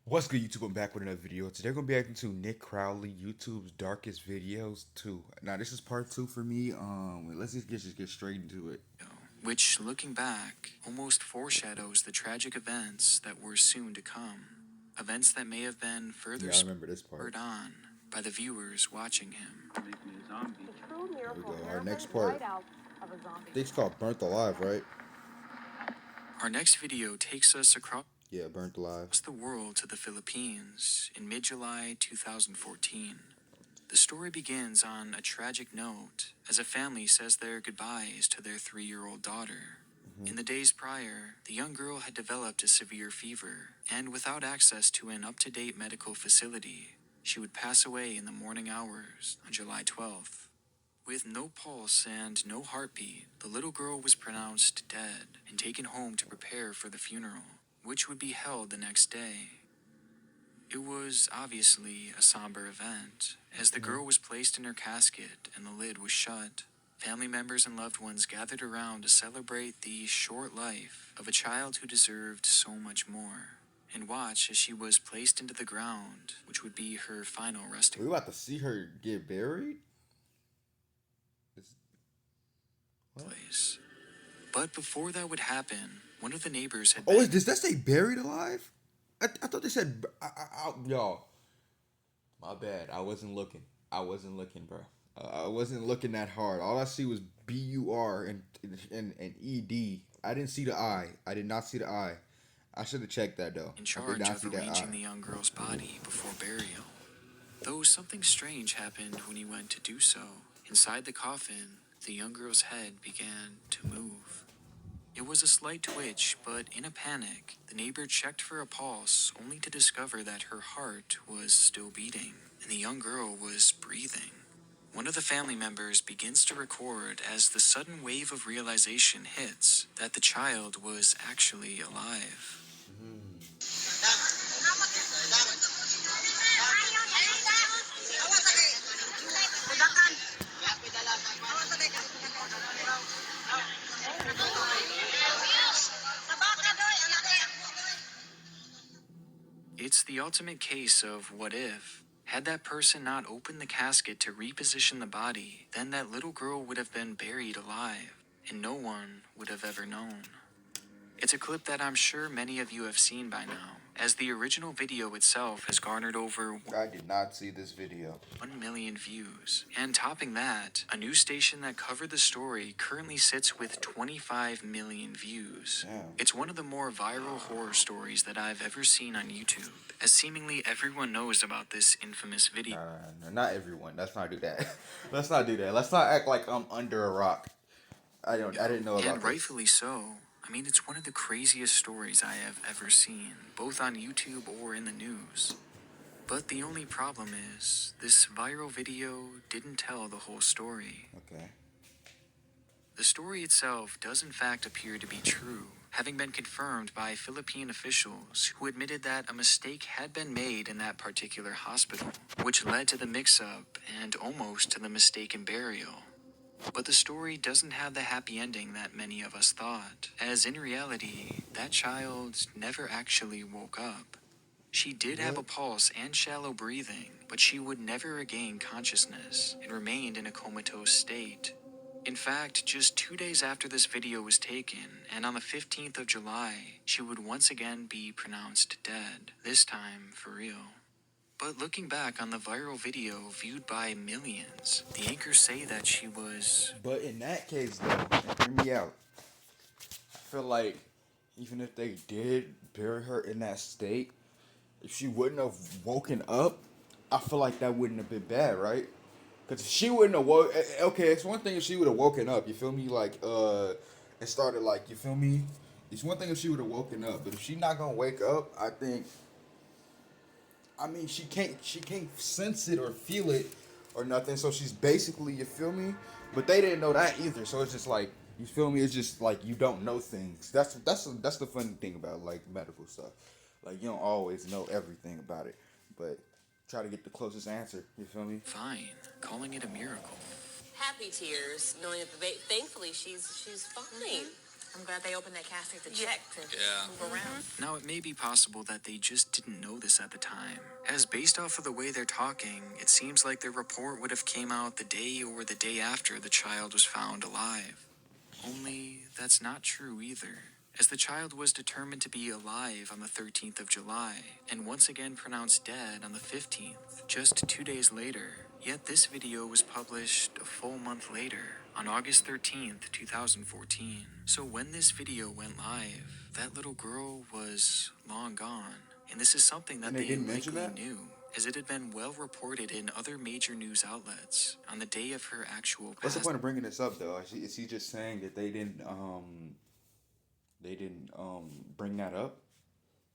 What's good, YouTube? I'm back with another video. Today, we're going to be acting to Nick Crowley, YouTube's darkest videos 2. Now, this is part 2 for me. Let's just get straight into it. Which, looking back, almost foreshadows the tragic events that were soon to come. Events that may have been further I remember this part. spurred on by the viewers watching him. Here we go. Our next part. I think it's called Burnt Alive, right? Our next video takes us across Burnt Alive. the world to the Philippines in mid-July 2014. The story begins on a tragic note as a family says their goodbyes to their 3-year-old daughter. In the days prior, the young girl had developed a severe fever, and without access to an up-to-date medical facility, she would pass away in the morning hours on July 12th. With no pulse and no heartbeat, the little girl was pronounced dead and taken home to prepare for the funeral, which would be held the next day. It was obviously a somber event, as the girl was placed in her casket and the lid was shut. Family members and loved ones gathered around to celebrate the short life of a child who deserved so much more, and watch as she was placed into the ground, which would be her final resting We about to see her get buried? place. But before that would happen, one of the neighbors had Does that say buried alive? I thought they said... y'all. My bad. I wasn't looking, bro. I wasn't looking that hard. All I see was BUR and ED. I didn't see the I. I did not see the I. I should have checked that, though. in charge of arranging the young girl's body before burial. Though something strange happened when he went to do so. Inside the coffin, the young girl's head began to move. It was a slight twitch, but in a panic, the neighbor checked for a pulse, only to discover that her heart was still beating, and the young girl was breathing. One of the family members begins to record as the sudden wave of realization hits that the child was actually alive. It's the ultimate case of what if. Had that person not opened the casket to reposition the body, then that little girl would have been buried alive, and no one would have ever known. It's a clip that I'm sure many of you have seen by now, as the original video itself has garnered over I did not see this video. 1 million views. And topping that, a news station that covered the story currently sits with 25 million views. Damn. It's one of the more viral horror stories that I've ever seen on YouTube, as seemingly everyone knows about this infamous video. No, not everyone. Let's not do that. Let's not do that. Let's not act like I'm under a rock. I didn't know about And rightfully so. I mean, it's one of the craziest stories I have ever seen, both on YouTube or in the news. But the only problem is, this viral video didn't tell the whole story. Okay. The story itself does in fact appear to be true, having been confirmed by Philippine officials who admitted that a mistake had been made in that particular hospital, which led to the mix-up and almost to the mistaken burial. But the story doesn't have the happy ending that many of us thought, as in reality, that child never actually woke up. She did have a pulse and shallow breathing, but she would never regain consciousness and remained in a comatose state. In fact, just 2 days after this video was taken, and on the 15th of July, she would once again be pronounced dead, this time for real. But looking back on the viral video viewed by millions, the anchors say that she was... But in that case, though, hear me out. I feel like even if they did bury her in that state, if she wouldn't have woken up, I feel like that wouldn't have been bad, right? Because she wouldn't have woke... Okay, it's one thing if she would have woken up, you feel me? Like, it started like, you feel me? It's one thing if she would have woken up, but if she not gonna wake up, I think... I mean, she can't sense it or feel it or nothing. So she's basically, you feel me? But they didn't know that either. So it's just like, you feel me? It's just like you don't know things. That's the funny thing about like medical stuff. Like you don't always know everything about it, but try to get the closest answer. You feel me? fine, calling it a miracle. Happy tears, knowing that thankfully she's fine. I'm glad they opened that casting to check to move around. Now, it may be possible that they just didn't know this at the time, as based off of the way they're talking, it seems like their report would have came out the day or the day after the child was found alive. Only, that's not true either, as the child was determined to be alive on the 13th of July, and once again pronounced dead on the 15th, just 2 days later. Yet this video was published a full month later, on August 13th, 2014. So when this video went live, that little girl was long gone. And this is something that And they they didn't mention likely that? knew, as it had been well reported in other major news outlets on the day of her actual What's the passing. point of bringing this up though? Is he just saying that they didn't bring that up?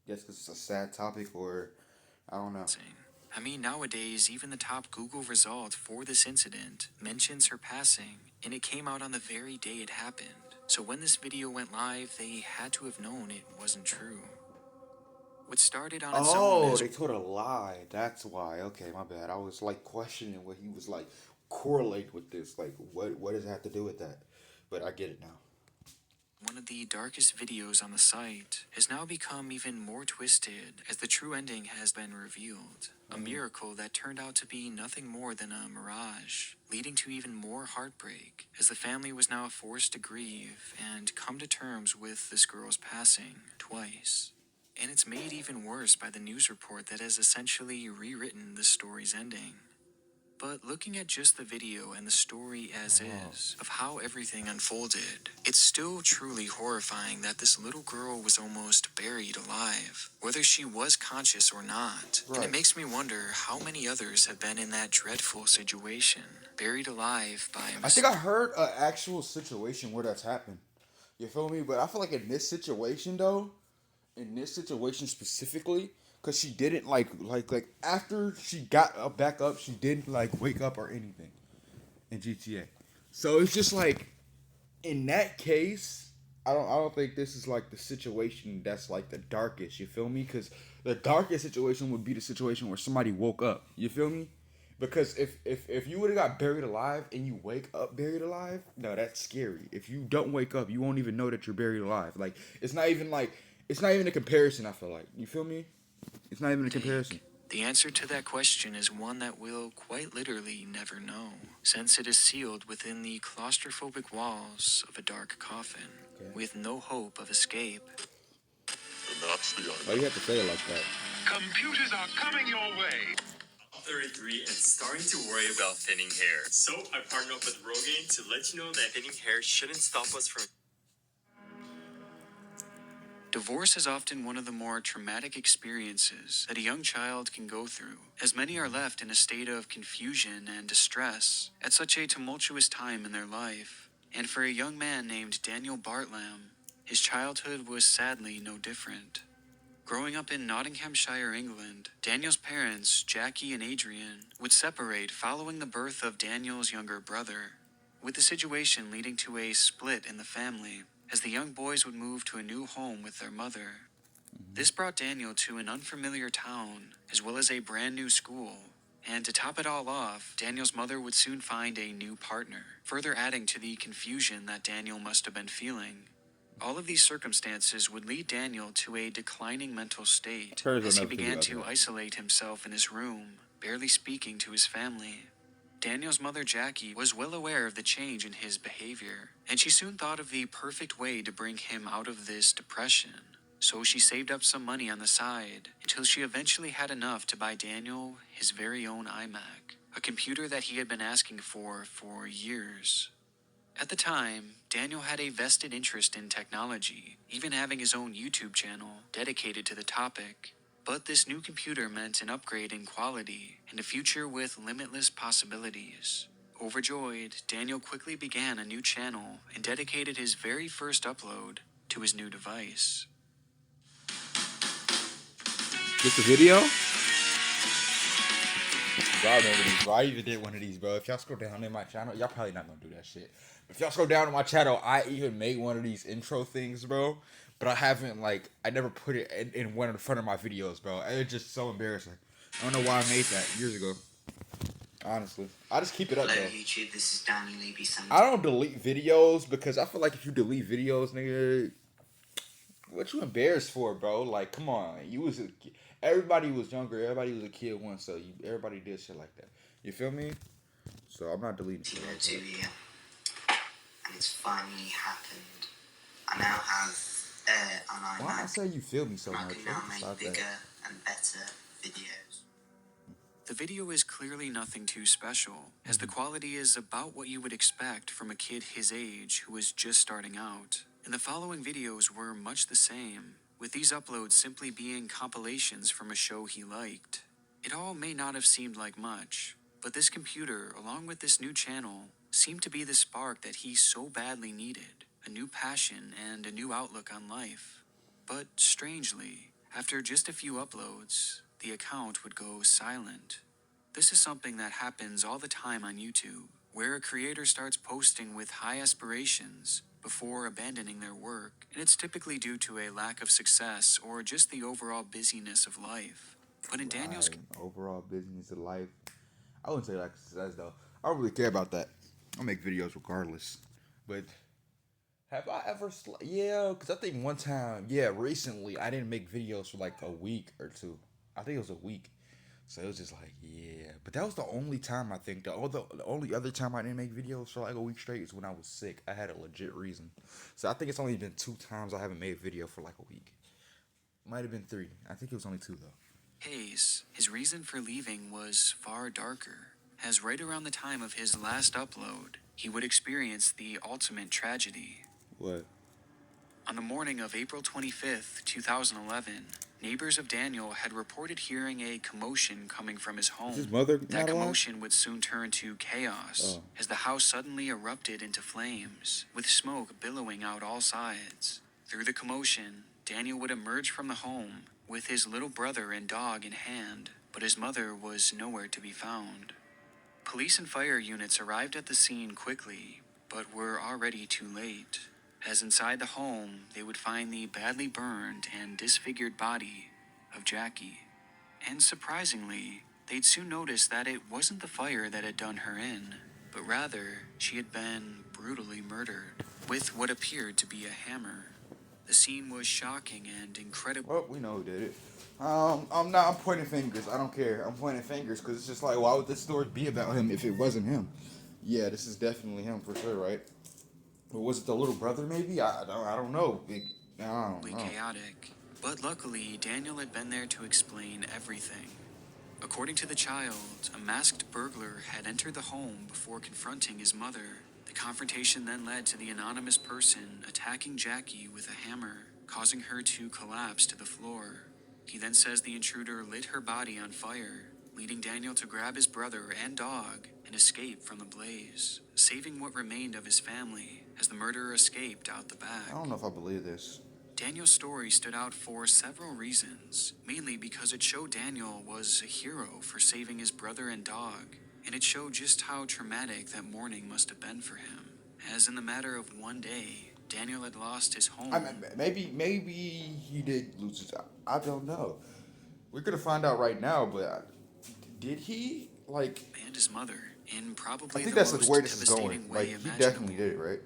Guess because it's a sad topic, or I don't know. I mean, nowadays, even the top Google result for this incident mentions her passing, and it came out on the very day it happened. So when this video went live, they had to have known it wasn't true. What started on its own Oh, as they told a lie. That's why. Okay, my bad. I was like questioning what he was like correlate with this. Like, what does it have to do with that? But I get it now. one of the darkest videos on the site, has now become even more twisted as the true ending has been revealed. A miracle that turned out to be nothing more than a mirage, leading to even more heartbreak, as the family was now forced to grieve and come to terms with this girl's passing twice. And it's made even worse by the news report that has essentially rewritten the story's ending. But looking at just the video and the story as is, of how everything unfolded, it's still truly horrifying that this little girl was almost buried alive, whether she was conscious or not. And Right. it makes me wonder how many others have been in that dreadful situation, buried alive by a I think I heard an actual situation where that's happened. You feel me? But I feel like in this situation though, in this situation specifically, because she didn't like after she got up back up, she didn't like wake up or anything in GTA. So it's just like in that case, I don't think this is like the situation that's like the darkest. You feel me? Because the darkest situation would be the situation where somebody woke up. You feel me? Because if you would have got buried alive and you wake up buried alive, no, that's scary. If you don't wake up, you won't even know that you're buried alive. Like it's not even a comparison. I feel like, you feel me? It's not even a comparison. The answer to that question is one that we'll quite literally never know, since it is sealed within the claustrophobic walls of a dark coffin, with no hope of escape. And that's the Why you have to say it like that? Computers are coming your way. 33 and starting to worry about thinning hair. So I partnered up with Rogaine to let you know that thinning hair shouldn't stop us from... Divorce is often one of the more traumatic experiences that a young child can go through, as many are left in a state of confusion and distress at such a tumultuous time in their life. And for a young man named Daniel Bartlam, his childhood was sadly no different. Growing up in Nottinghamshire, England, Daniel's parents, Jackie and Adrian, would separate following the birth of Daniel's younger brother, with the situation leading to a split in the family, as the young boys would move to a new home with their mother. This brought Daniel to an unfamiliar town, as well as a brand new school. And to top it all off, Daniel's mother would soon find a new partner, further adding to the confusion that Daniel must have been feeling. All of these circumstances would lead Daniel to a declining mental state, as he began to isolate himself in his room, barely speaking to his family. Daniel's mother, Jackie, was well aware of the change in his behavior, and she soon thought of the perfect way to bring him out of this depression. So she saved up some money on the side, until she eventually had enough to buy Daniel his very own iMac, a computer that he had been asking for years. At the time, Daniel had a vested interest in technology, even having his own YouTube channel dedicated to the topic. But this new computer meant an upgrade in quality and a future with limitless possibilities. Overjoyed, Daniel quickly began a new channel and dedicated his very first upload to his new device. Get the video? Bro, I remember these, bro. I even did one of these, bro. If y'all scroll down in my channel, y'all probably not gonna do that shit. If y'all scroll down in my channel, I even made one of these intro things, bro. But I haven't, I never put it in one of the front of my videos, bro. It's just so embarrassing. I don't know why I made that years ago. Honestly, I just keep it up Hello though. YouTube, this is Daniel Levy. I don't delete videos because I feel like if you delete videos, nigga, what you embarrassed for, bro? Like, come on, everybody was younger, everybody was a kid once, so everybody did shit like that. You feel me? So I'm not deleting shit like To that. you, and it's finally happened. I now have an Why I iMac, say you feel me so and I much? can I now need to make stop bigger that. and better videos. The video is clearly nothing too special, as the quality is about what you would expect from a kid his age who is just starting out. And the following videos were much the same, with these uploads simply being compilations from a show he liked. It all may not have seemed like much, but this computer, along with this new channel, seemed to be the spark that he so badly needed, a new passion and a new outlook on life. But strangely, after just a few uploads, the account would go silent. This is something that happens all the time on YouTube, where a creator starts posting with high aspirations before abandoning their work, and it's typically due to a lack of success or just the overall busyness of life. But in Daniel's Right. Overall business of life. I wouldn't say like success though. I don't really care about that. I make videos regardless. But have I ever? Yeah, because I think one time, yeah, recently I didn't make videos for like a week or two. I think it was a week. So it was just like, yeah. But that was the only time I think. The only other time I didn't make videos for like a week straight is when I was sick. I had a legit reason. So I think it's only been 2 times I haven't made a video for like a week. Might have been 3. I think it was only 2 though. case, his reason for leaving was far darker, as right around the time of his last upload, he would experience the ultimate tragedy. What? On the morning of April 25th, 2011, neighbors of Daniel had reported hearing a commotion coming from his home. Is his mother That not alive? commotion would soon turn to chaos, as the house suddenly erupted into flames, with smoke billowing out all sides. Through the commotion, Daniel would emerge from the home, with his little brother and dog in hand, but his mother was nowhere to be found. Police and fire units arrived at the scene quickly, but were already too late, as inside the home they would find the badly burned and disfigured body of Jackie. And surprisingly, they'd soon notice that it wasn't the fire that had done her in, but rather she had been brutally murdered with what appeared to be a hammer. The scene was shocking and incredible. Well, we know who did it. I'm pointing fingers. I don't care. I'm pointing fingers because it's just like, why would this story be about him if it wasn't him? Yeah, this is definitely him for sure, right? Or was it the little brother? Maybe I don't know. I don't know. Chaotic, but luckily Daniel had been there to explain everything. According to the child, a masked burglar had entered the home before confronting his mother. The confrontation then led to the anonymous person attacking Jackie with a hammer, causing her to collapse to the floor. He then says the intruder lit her body on fire, leading Daniel to grab his brother and dog and escape from the blaze, saving what remained of his family as the murderer escaped out the back. I don't know if I believe this. Daniel's story stood out for several reasons, mainly because it showed Daniel was a hero for saving his brother and dog, and it showed just how traumatic that morning must have been for him, as in the matter of one day, Daniel had lost his home. I mean, maybe he did lose his. I don't know. We're gonna find out right now, but did he like? And his mother, in probably I think the that's most the way this is devastating going. way Like he imaginable. definitely did it, right?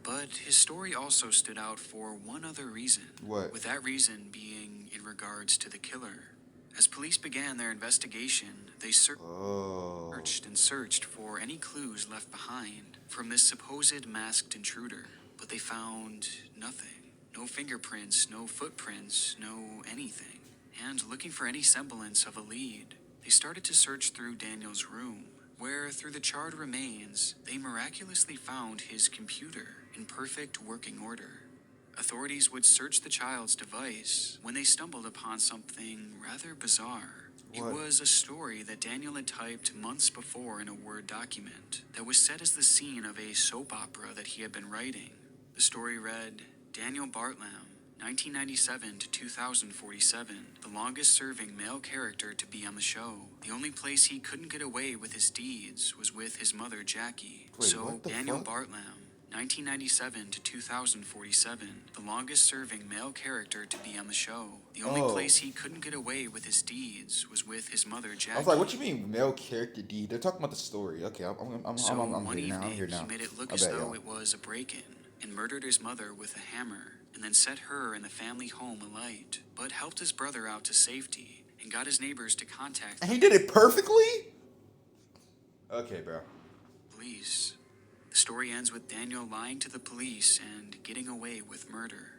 But his story also stood out for one other reason. What? With that reason being in regards to the killer. As police began their investigation, they Oh. searched and searched for any clues left behind from this supposed masked intruder. But they found nothing. No fingerprints, no footprints, no anything. And looking for any semblance of a lead, they started to search through Daniel's room, where through the charred remains, they miraculously found his computer in perfect working order. Authorities would search the child's device when they stumbled upon something rather bizarre. It What? was a story that Daniel had typed months before in a Word document that was set as the scene of a soap opera that he had been writing. The story read, Daniel Bartlam, 1997 to 2047, the longest serving male character to be on the show. The only place he couldn't get away with his deeds was with his mother Jackie. Wait, So what the Daniel fuck? Bartlam 1997 to 2047, the longest-serving male character to be on the show. The only place he couldn't get away with his deeds was with his mother, Jackie. I was like, what you mean male character D? They're talking about the story. Okay, I'm One here now. I'm evening, here now. he made it look I as bet, though y'all. it was a break-in and murdered his mother with a hammer, and then set her and the family home alight, but helped his brother out to safety and got his neighbors to contact And he did it perfectly? Okay, bro. police. The story ends with Daniel lying to the police and getting away with murder.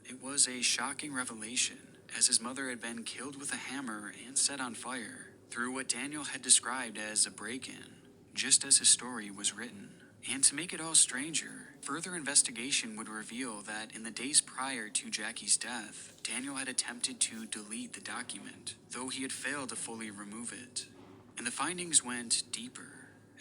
It was a shocking revelation, as his mother had been killed with a hammer and set on fire through what Daniel had described as a break-in, just as his story was written. And to make it all stranger, further investigation would reveal that in the days prior to Jackie's death, Daniel had attempted to delete the document, though he had failed to fully remove it. And the findings went deeper,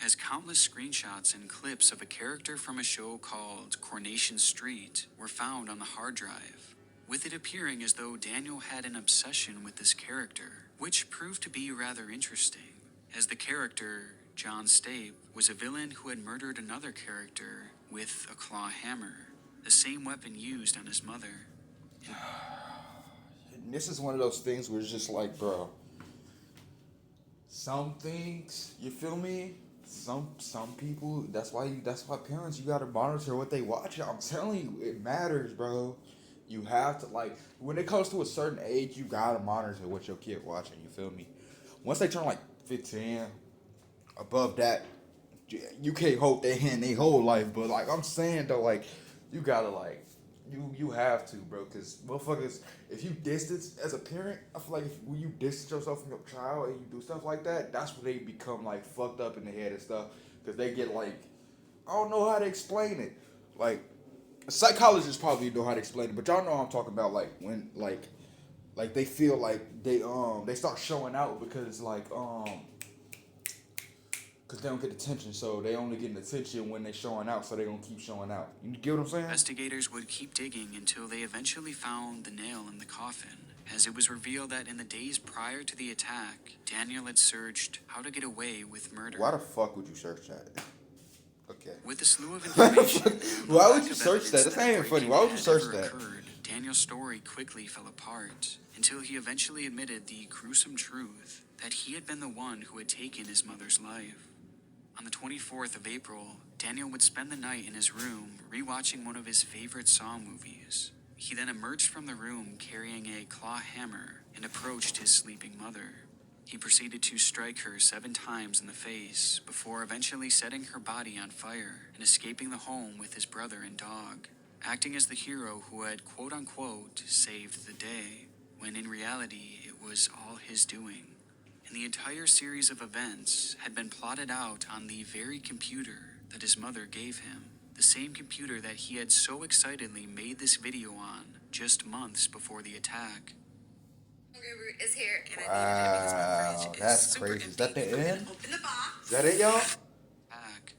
as countless screenshots and clips of a character from a show called Coronation Street were found on the hard drive, with it appearing as though Daniel had an obsession with this character, which proved to be rather interesting, as the character, John Stape, was a villain who had murdered another character with a claw hammer, the same weapon used on his mother. And this is one of those things where it's just like, bro, some things, you feel me? Some people, that's why parents, you gotta monitor what they watch. I'm telling you, it matters, bro. You have to, like, when it comes to a certain age, you gotta monitor what your kid watching, you feel me? Once they turn like 15, above that, you can't hold their hand their whole life, but like I'm saying though, like, you gotta, like, you have to, bro, because motherfuckers, if you distance as a parent, I feel like when you distance yourself from your child and you do stuff like that, that's when they become like fucked up in the head and stuff, because they get like, I don't know how to explain it. Like, psychologists probably know how to explain it, but y'all know what I'm talking about. Like when like they feel like they start showing out because like because they don't get attention, so they only getting attention when they showing out, so they gonna keep showing out. You get what I'm saying? Investigators would keep digging until they eventually found the nail in the coffin, as it was revealed that in the days prior to the attack, Daniel had searched how to get away with murder. Why the fuck would you search that? Okay. With a slew of information, Why would you search that? That's not even funny. Why would you search that? Daniel's story quickly fell apart until he eventually admitted the gruesome truth that he had been the one who had taken his mother's life. On the 24th of April, Daniel would spend the night in his room rewatching one of his favorite Saw movies. He then emerged from the room carrying a claw hammer and approached his sleeping mother. He proceeded to strike her 7 times in the face before eventually setting her body on fire and escaping the home with his brother and dog, acting as the hero who had quote-unquote saved the day, when in reality it was all his doing. And the entire series of events had been plotted out on the very computer that his mother gave him, the same computer that he had so excitedly made this video on just months before the attack. Root is here, and Wow, I needed it because my fridge is that's super crazy. Is that empty. the I'm gonna end? Open the box. Is that it, y'all? Attack.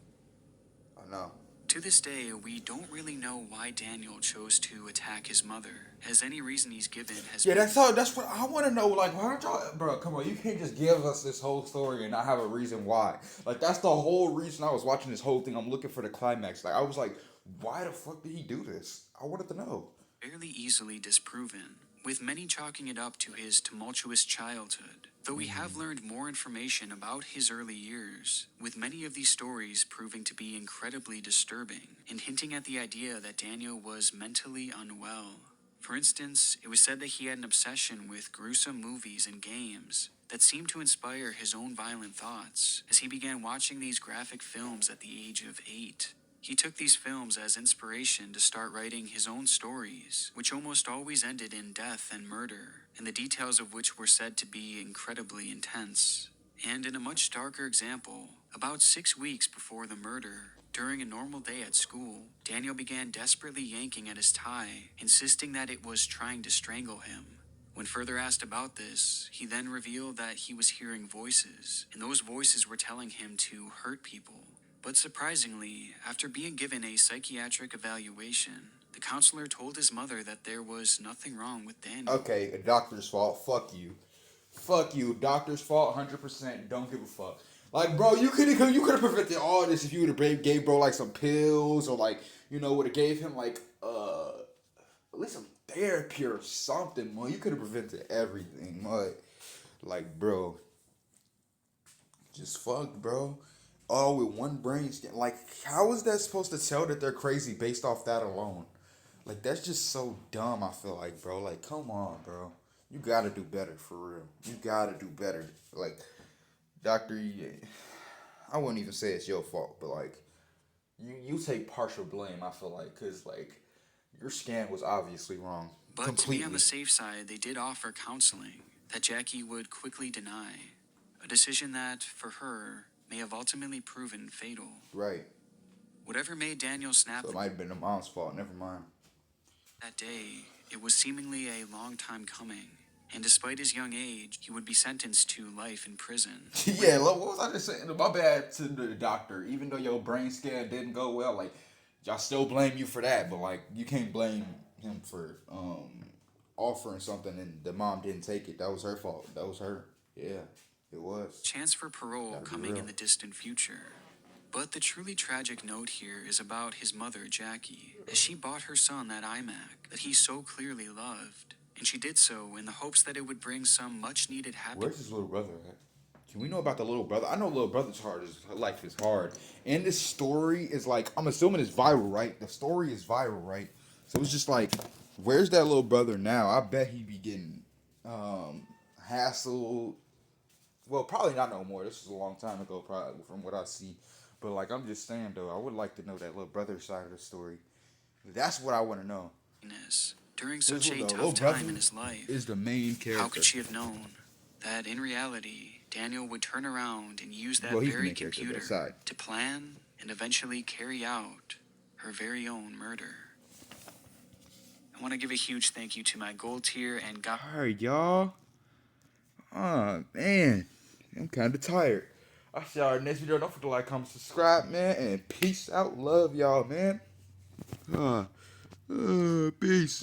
Oh no. To this day, we don't really know why Daniel chose to attack his mother, as any reason he's given has Yeah, been that's what I want to know. Like, why don't y'all, bro? Come on, you can't just give us this whole story and not have a reason why. Like, that's the whole reason I was watching this whole thing. I'm looking for the climax. Like, I was like, why the fuck did he do this? I wanted to know. fairly easily disproven, with many chalking it up to his tumultuous childhood, though we have learned more information about his early years, with many of these stories proving to be incredibly disturbing and hinting at the idea that Daniel was mentally unwell. For instance, it was said that he had an obsession with gruesome movies and games that seemed to inspire his own violent thoughts as he began watching these graphic films at the age of 8. He took these films as inspiration to start writing his own stories, which almost always ended in death and murder, and the details of which were said to be incredibly intense. And in a much darker example, about 6 weeks before the murder, during a normal day at school, Daniel began desperately yanking at his tie, insisting that it was trying to strangle him. When further asked about this, he then revealed that he was hearing voices, and those voices were telling him to hurt people. But surprisingly, after being given a psychiatric evaluation, the counselor told his mother that there was nothing wrong with Daniel. Okay, a doctor's fault. Fuck you. Fuck you. Doctor's fault, 100%. Don't give a fuck. Like, bro, you could have prevented all this if you would have gave bro like some pills or like would have gave him like at least some therapy or something, man. You could have prevented everything, man. Like, bro, just fucked, bro. All with one brain scan. Like, how is that supposed to tell that they're crazy based off that alone? Like, that's just so dumb. I feel like, bro. Like, come on, bro. You gotta do better for real. You gotta do better. Like, Doctor, I wouldn't even say it's your fault, but like, you take partial blame. I feel like, cause like, your scan was obviously wrong. But Completely. to be on the safe side, they did offer counseling that Jackie would quickly deny. A decision that, for her, may have ultimately proven fatal. Right. Whatever made Daniel snap So it might have been the mom's fault. Never mind. that day, it was seemingly a long time coming. And despite his young age, he would be sentenced to life in prison. Yeah, look, what was I just saying? My bad to the doctor. Even though your brain scan didn't go well, like, y'all still blame you for that, but like, you can't blame him for offering something and the mom didn't take it. That was her fault. That was her. Yeah, it was. Chance for parole coming in the distant future. But the truly tragic note here is about his mother, Jackie, as she bought her son that iMac that he so clearly loved. And she did so in the hopes that it would bring some much-needed happiness. Where's his little brother at? Can we know about the little brother? I know little brother's life is hard. And this story is like, I'm assuming it's viral, right? The story is viral, right? So it's just like, where's that little brother now? I bet he be getting hassled. Well, probably not no more. This was a long time ago, probably, from what I see. But like, I'm just saying, though, I would like to know that little brother side of the story. That's what I want to know. During such a Little tough brother time in his life, is the main character. how could she have known that in reality, Daniel would turn around and use that Well, he's the very main character, computer that side. to plan and eventually carry out her very own murder? I want to give a huge thank you to my gold tier and Alright, y'all. Oh, man. I'm kind of tired. I'll see y'all in the next video. Don't forget to like, comment, subscribe, man. And peace out. Love y'all, man. Peace.